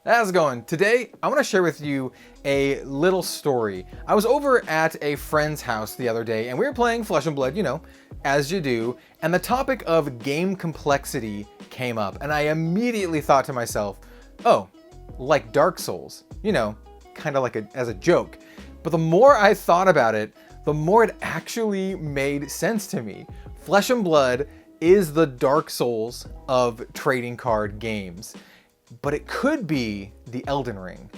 How's it going? Today, I want to share with you a little story. I was over at a friend's house the other day and we were playing Flesh and Blood, you know, as you do, and the topic of game complexity came up and I immediately thought to myself, oh, like Dark Souls, you know, kind of like as a joke. But the more I thought about it, the more it actually made sense to me. Flesh and Blood is the Dark Souls of trading card games. But it could be the Elden Ring.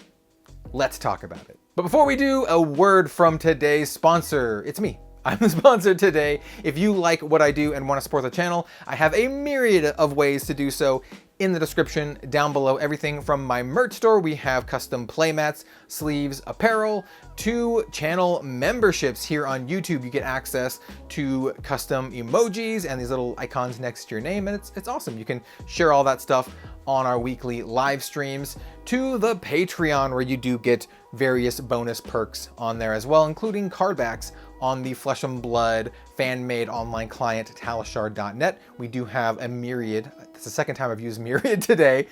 Let's talk about it. But before we do, a word from today's sponsor. It's me. I'm the sponsor today. If you like what I do and want to support the channel, I have a myriad of ways to do so in the description down below. Everything from my merch store, we have custom playmats, sleeves, apparel, to channel memberships here on YouTube. You get access to custom emojis and these little icons next to your name, and it's awesome. You can share all that stuff on our weekly live streams, to the Patreon where you do get various bonus perks on there as well, including card backs on the Flesh and Blood fan-made online client talishard.net. We do have a myriad, it's the second time I've used myriad today,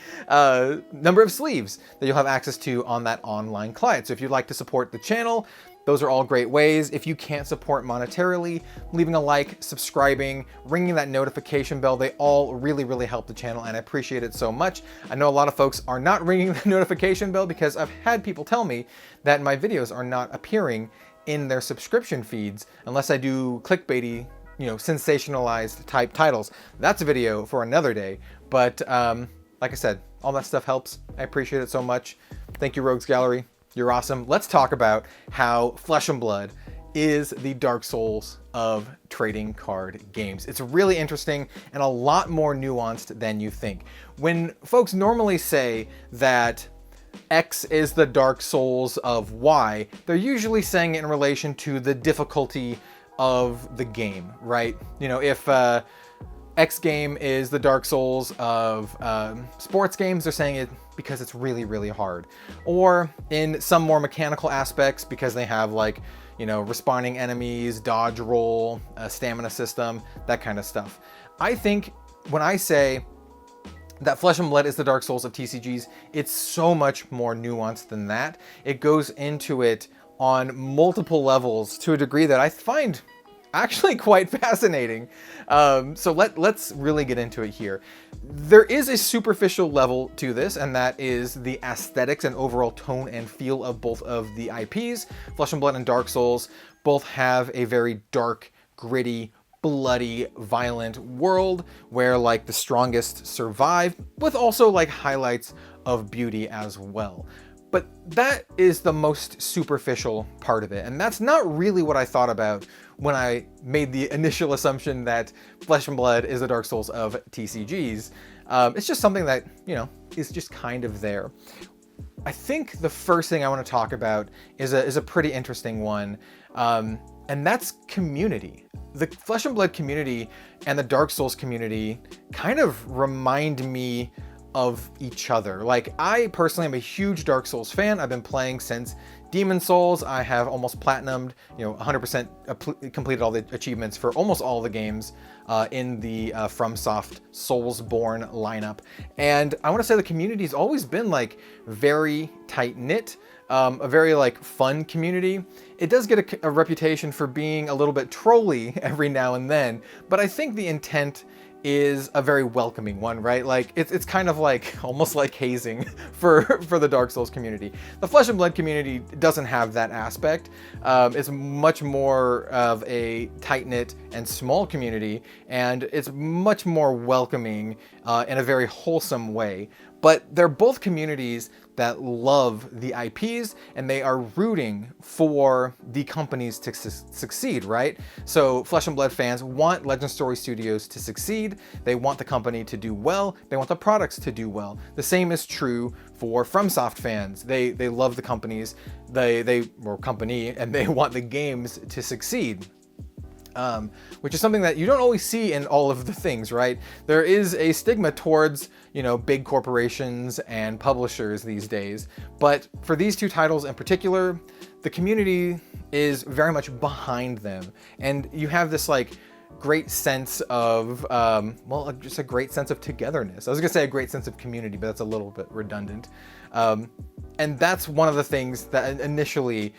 number of sleeves that you'll have access to on that online client. So if you'd like to support the channel, those are all great ways. If you can't support monetarily, leaving a like, subscribing, ringing that notification bell, they all really help the channel and I appreciate it so much. I know a lot of folks are not ringing the notification bell because I've had people tell me that my videos are not appearing in their subscription feeds unless I do clickbaity, you know, sensationalized type titles. That's a video for another day. But like I said, all that stuff helps. I appreciate it so much. Thank you, Rogues Gallery. You're awesome. Let's talk about how Flesh and Blood is the Dark Souls of trading card games. It's really interesting and a lot more nuanced than you think. When folks normally say that X is the Dark Souls of Y, they're usually saying it in relation to the difficulty of the game, right? You know, if X game is the Dark Souls of sports games, they're saying it because it's really hard. Or in some more mechanical aspects, because they have, like, you know, respawning enemies, dodge roll, a stamina system, that kind of stuff. I think when I say that Flesh and Blood is the Dark Souls of TCGs, it's so much more nuanced than that. It goes into it on multiple levels to a degree that I find actually quite fascinating. So let's really get into it here. There is a superficial level to this, and that is the aesthetics and overall tone and feel of both of the IPs. Flesh and Blood and Dark Souls both have a very dark, gritty, bloody, violent world where, like, the strongest survive, with also, like, highlights of beauty as well. But that is the most superficial part of it, and that's not really what I thought about when I made the initial assumption that Flesh and Blood is the Dark Souls of TCGs. It's just something that, you know, is just kind of there. I think the first thing I want to talk about is a pretty interesting one, and that's community. The Flesh and Blood community and the Dark Souls community kind of remind me of each other. Like, I personally am a huge Dark Souls fan. I've been playing since Demon Souls. I have almost platinumed, you know, 100% completed all the achievements for almost all the games in the FromSoft Soulsborne lineup. And I want to say the community's always been, like, very tight-knit, a very, like, fun community. It does get a reputation for being a little bit trolly every now and then, but I think the intent is a very welcoming one, right? Like, it's kind of like almost like hazing for the Dark Souls community. The Flesh and Blood community doesn't have that aspect. It's much more of a tight-knit and small community, and it's much more welcoming in a very wholesome way. But they're both communities that love the IPs and they are rooting for the companies to succeed, right? So Flesh and Blood fans want Legend Story Studios to succeed. They want the company to do well. They want the products to do well. The same is true for FromSoft fans. They love the companies, or company, and they want the games to succeed. Which is something that you don't always see in all of the things, right? There is a stigma towards, you know, big corporations and publishers these days. But for these two titles in particular, the community is very much behind them. And you have this, like, great sense of, well, just a great sense of togetherness. I was gonna say a great sense of community, but that's a little bit redundant. And that's one of the things that initially,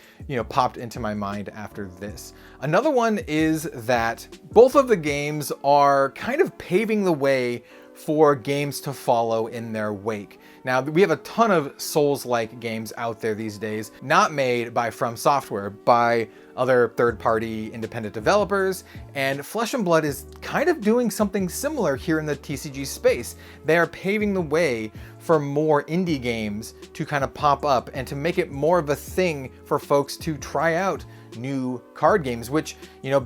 popped into my mind after this. Another one is that both of the games are kind of paving the way for games to follow in their wake. Now, we have a ton of Souls-like games out there these days, not made by From Software, by other third-party independent developers, and Flesh and Blood is kind of doing something similar here in the TCG space. They are paving the way for more indie games to kind of pop up and to make it more of a thing for folks to try out new card games, which,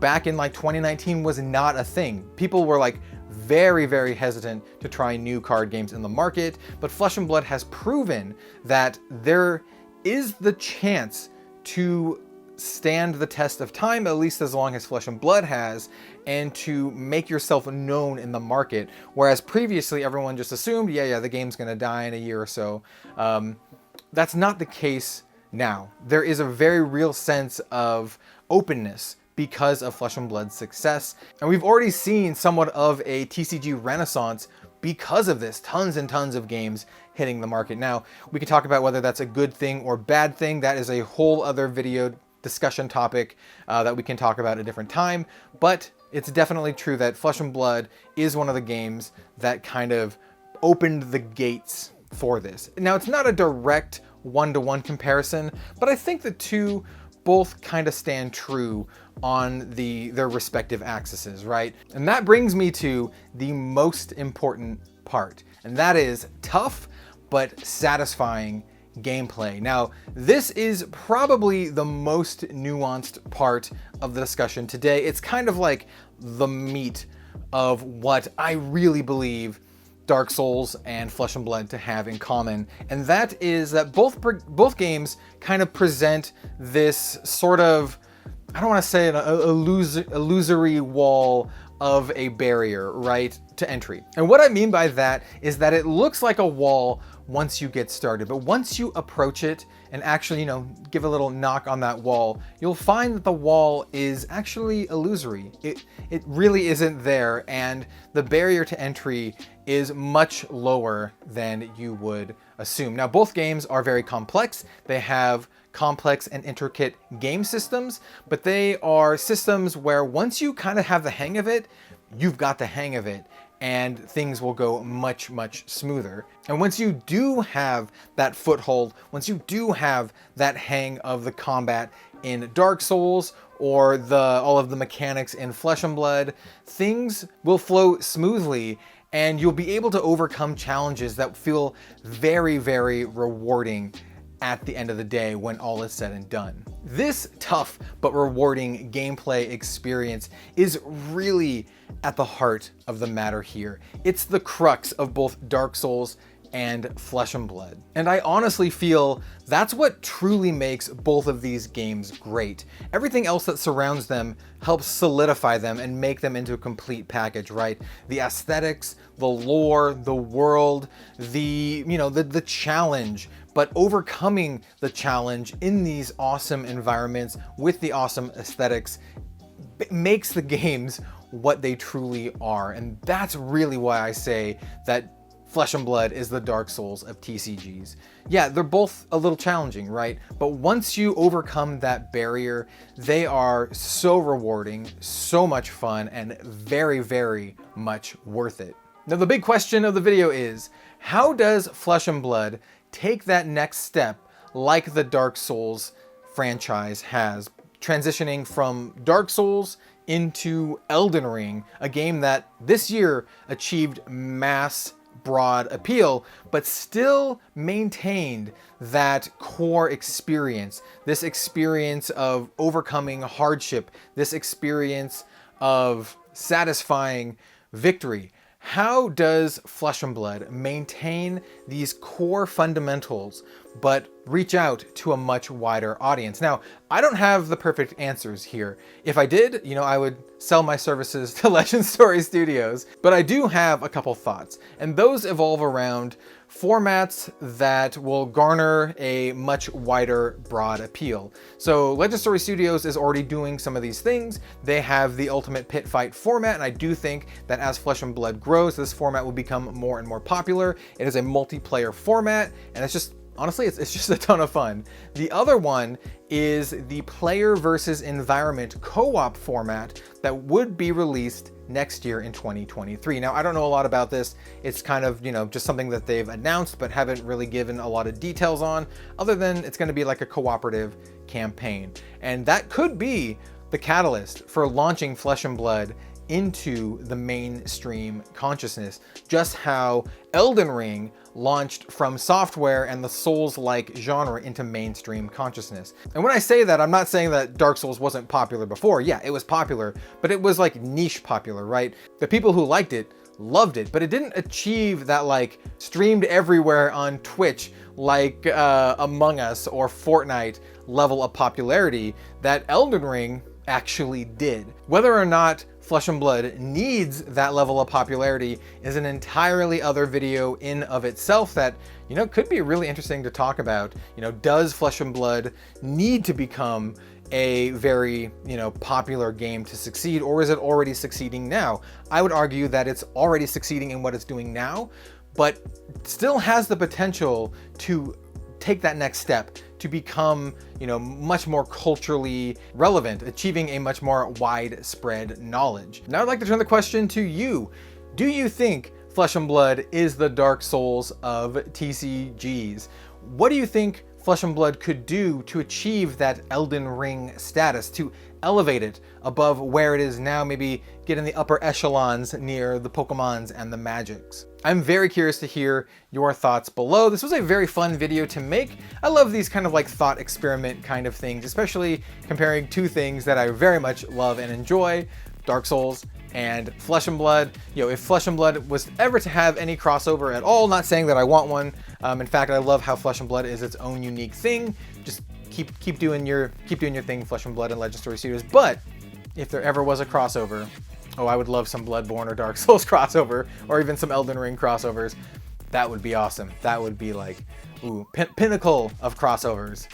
back in like 2019 was not a thing. People were like very, very hesitant to try new card games in the market, but Flesh and Blood has proven that there is the chance to stand the test of time, at least as long as Flesh and Blood has, and to make yourself known in the market. Whereas previously everyone just assumed, yeah, the game's gonna die in a year or so. That's not the case now. There is a very real sense of openness because of Flesh and Blood's success. And we've already seen somewhat of a TCG renaissance because of this. Tons and tons of games hitting the market. Now, we can talk about whether that's a good thing or bad thing. That is a whole other video discussion topic that we can talk about at a different time. But it's definitely true that Flesh and Blood is one of the games that kind of opened the gates for this. Now, it's not a direct one-to-one comparison, but I think the two both kind of stand true on their respective axes, right? And that brings me to the most important part, and that is tough but satisfying gameplay. Now, this is probably the most nuanced part of the discussion today. It's kind of like the meat of what I really believe Dark Souls and Flesh and Blood to have in common, and that is that both games kind of present this sort of, I don't want to say an illusory wall of a barrier, right, to entry. And what I mean by that is that it looks like a wall once you get started, but once you approach it and actually, give a little knock on that wall, you'll find that the wall is actually illusory. It really isn't there, and the barrier to entry is much lower than you would assume. Now, both games are very complex. They have complex and intricate game systems, but they are systems where once you kind of have the hang of it, you've got the hang of it, and things will go much, much smoother. And once you do have that foothold, once you do have that hang of the combat in Dark Souls or all of the mechanics in Flesh and Blood, things will flow smoothly, and you'll be able to overcome challenges that feel very, very rewarding at the end of the day when all is said and done. This tough but rewarding gameplay experience is really at the heart of the matter here. It's the crux of both Dark Souls and Flesh and Blood. And I honestly feel that's what truly makes both of these games great. Everything else that surrounds them helps solidify them and make them into a complete package, right? The aesthetics, the lore, the world, the challenge, but overcoming the challenge in these awesome environments with the awesome aesthetics makes the games what they truly are. And that's really why I say that Flesh and Blood is the Dark Souls of TCGs. Yeah, they're both a little challenging, right? But once you overcome that barrier, they are so rewarding, so much fun, and very, very much worth it. Now, the big question of the video is, how does Flesh and Blood take that next step like the Dark Souls franchise has, transitioning from Dark Souls into Elden Ring, a game that this year achieved mass broad appeal, but still maintained that core experience, this experience of overcoming hardship, this experience of satisfying victory. How does Flesh and Blood maintain these core fundamentals, but reach out to a much wider audience. Now, I don't have the perfect answers here. If I did, you know, I would sell my services to Legend Story Studios, but I do have a couple thoughts, and those evolve around formats that will garner a much wider, broad appeal. So Legend Story Studios is already doing some of these things. They have the Ultimate Pit Fight format, and I do think that as Flesh and Blood grows, this format will become more and more popular. It is a multiplayer format, and it's just, honestly, it's just a ton of fun. The other one is the player versus environment co-op format that would be released next year in 2023. Now, I don't know a lot about this. It's kind of, you know, just something that they've announced but haven't really given a lot of details on, other than it's going to be like a cooperative campaign. And that could be the catalyst for launching Flesh and Blood into the mainstream consciousness, just how Elden Ring launched from software and the Souls-like genre into mainstream consciousness. And when I say that, I'm not saying that Dark Souls wasn't popular before. Yeah, it was popular, but it was like niche popular, right? The people who liked it loved it, but it didn't achieve that like streamed everywhere on Twitch like Among Us or Fortnite level of popularity that Elden Ring actually did. Whether or not Flesh and Blood needs that level of popularity is an entirely other video in of itself that, you know, could be really interesting to talk about. You know, does Flesh and Blood need to become a very, you know, popular game to succeed, or is it already succeeding now? I would argue that it's already succeeding in what it's doing now, but still has the potential to take that next step to become, you know, much more culturally relevant, achieving a much more widespread knowledge. Now I'd like to turn the question to you. Do you think Flesh and Blood is the Dark Souls of TCGs? What do you think Flesh and Blood could do to achieve that Elden Ring status, to elevate it above where it is now, maybe get in the upper echelons near the Pokemons and the Magics? I'm very curious to hear your thoughts below. This was a very fun video to make. I love these kind of like thought experiment kind of things, especially comparing two things that I very much love and enjoy, Dark Souls and Flesh and Blood. You know, if Flesh and Blood was ever to have any crossover at all, not saying that I want one. In fact, I love how Flesh and Blood is its own unique thing. Just keep doing your thing, Flesh and Blood and Legend Story Studios. But if there ever was a crossover, oh, I would love some Bloodborne or Dark Souls crossover, or even some Elden Ring crossovers. That would be awesome. That would be like, ooh, pinnacle of crossovers.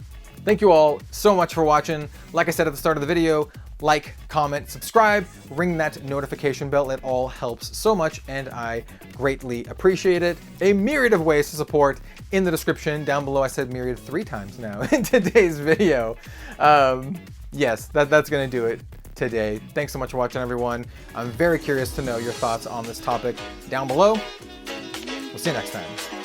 Thank you all so much for watching. Like I said at the start of the video, like, comment, subscribe, ring that notification bell. It all helps so much, and I greatly appreciate it. A myriad of ways to support in the description down below. I said myriad 3 times now in today's video. Yes, that's gonna do it today. Thanks so much for watching, everyone. I'm very curious to know your thoughts on this topic down below. We'll see you next time.